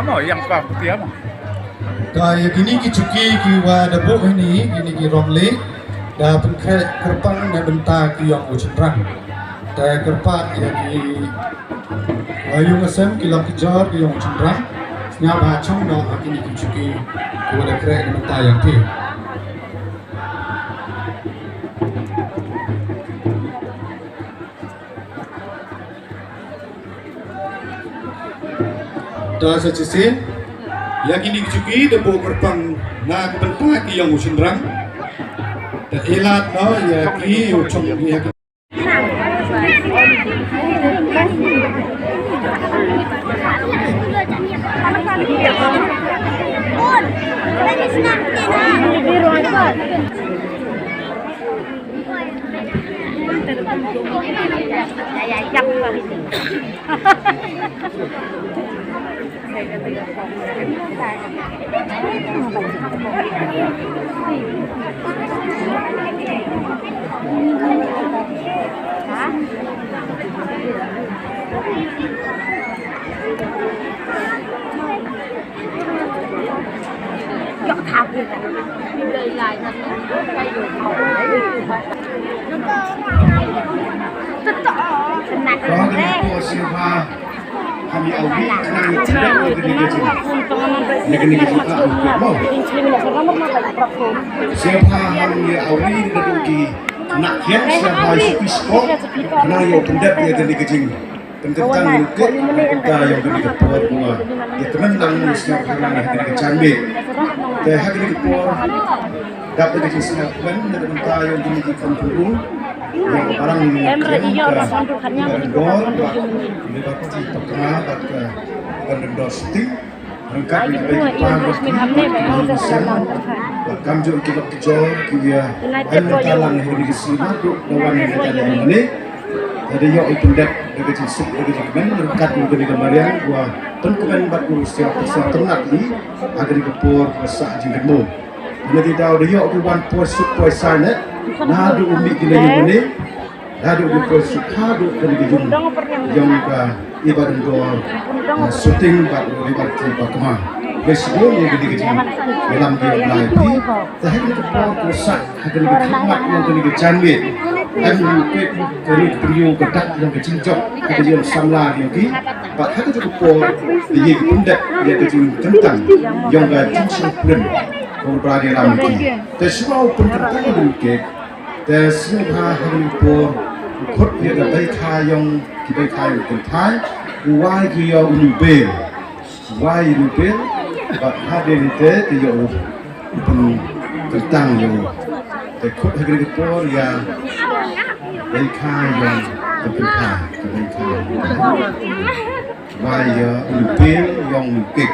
mo, yang kau putih mo. Kaya gini kicuki kiwa debuk ini gini ki romli dah pengkai kerpang dan bentar ki yang ucenrang. Dah kerpat yang ki ayung asam ki lam kejar ki yang ucenrang. Senyap hacung dah gini kicuki kiwa dah kerek dan bentar yang ti. Dah sejesin yang ini juga debuk kerpang na kebentar ki yang ucenrang. Dan elat no ya ki ucung ya ki. Chọn thảo thì đời lại thật thay đổi màu tất cả nặng đấy kami awi kami tidak negeri mau siapa kami awi negeri nak yang siapa isko na yo pendat ya negeri kecil tentang kita yang negeri kepulauan gua ya teman nang siapa negeri kecambi teh negeri kepulauan dapat negeri siapa negeri yang negeri kampung yang orang yang dor liberty tengah dan dor sting rengkat di kam jo kita kejo kia talang ini sini lawan ini jadi yo itu dak dari sip dari men rengkat dari kemarin gua tentukan batu setiap ternak di agar dikepur besar jengmu jadi tahu dia yo one point super sana nadu umi kena ini nadu di proses hadu kena dijum yang ke ibadah doa syuting batu ibadah bakma besok ni kena dijum dalam dia lagi tapi kita proses kena dikhidmat yang kena dicanggih dan kena beriu kedak yang kecincok kena dijum samla yang ki pak hadu tu por dia pundak dia kecil tentang yang ke cincin pun kau berada dalam itu semua pun tentang ituแต่เสื้อผ้าให้ปูคดเรียกใบทายยองที่ใบทายเป็นท้ายไหวที่ยองอุเบลไหวอุเบลบัดฮาเดนเตที่ยองเป็นตั้งอยู่แต่คดให้เรียกปูยาใบทายยองเป็นท้ายเป็นท้ายไหวอุเบลยองอุเบล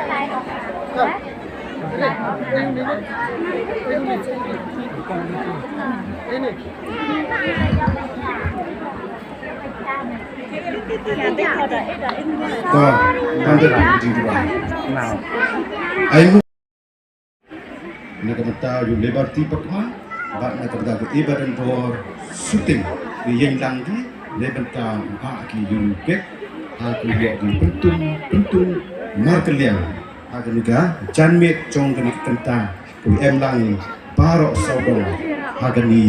ก็ทำได้จริงๆด้วยไอ้ลูกนักบัตรอยู่เลบาร์ตี้ปักมาบัตรนักบัตรเอเบอร์นโดร์สุดทิ้งยังดังที่เลบันตาหาคียูเก็ตหาคีเยดีpentungมาร์กเลียงหากันนี่ก็จันเมฆจงกันนี่กันตาคุยเอ็มลังบาร์สาวดงหากันนี่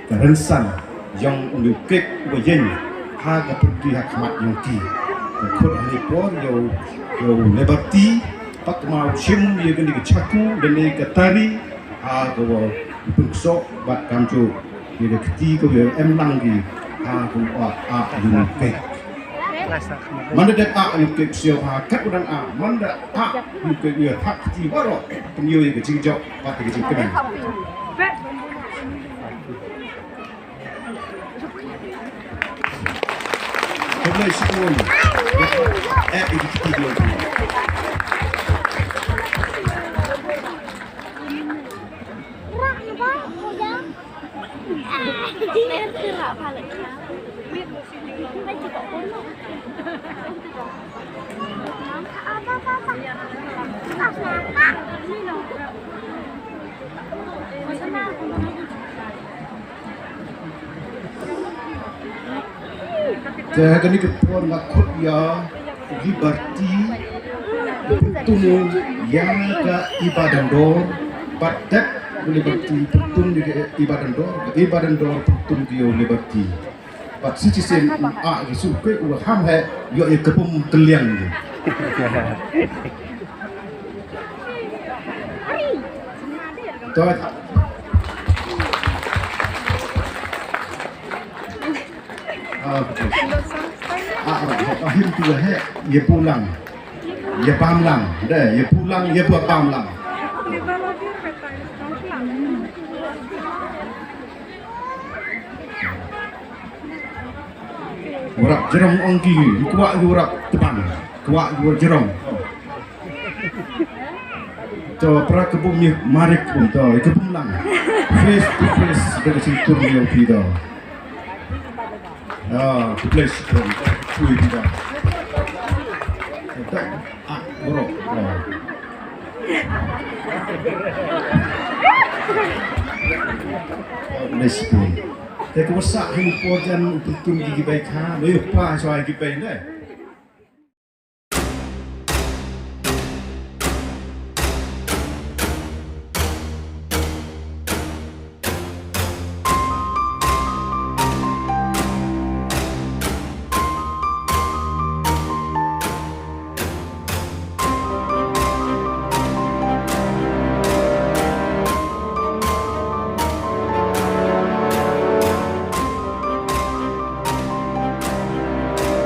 กันสันยังอยู่เก็ตก็ยังหากับผู้ที่หักมัดยังที่คนอันนี้พออยู่liberty pak mau sim dia kena kecaku dan dia ketari kalau berksok bat kamcu dia keti ko dia emlang di ko unike mana dak unike siapa kat udan mana unike dia hak ti baro penyu yang kecil jok pat kecil kemen boleh sekali itu kita dulu Jadi kepon ngakut ya liberty Pertun yang ke ibadah dor, padat liberty pertun juga ibadah dor pertun dia liberty. Pat sisi sen a suka ham hai yo kepum keliang je. Tuan akhir tu ia pulang, ia pam lang, dah ia pulang ia buat pam lang. Urak jerong ongki, kuat urak teban, kuat urak jerong. To pra kebum ni marik pun to, kebum lang. Face to face dengan sentuh dia kita. Ah, place pun cuy kita. Tak, borok. Place pun. Tapi kuasa himpun dan betul gigi baik ha, boleh apa soal gigi baik ni.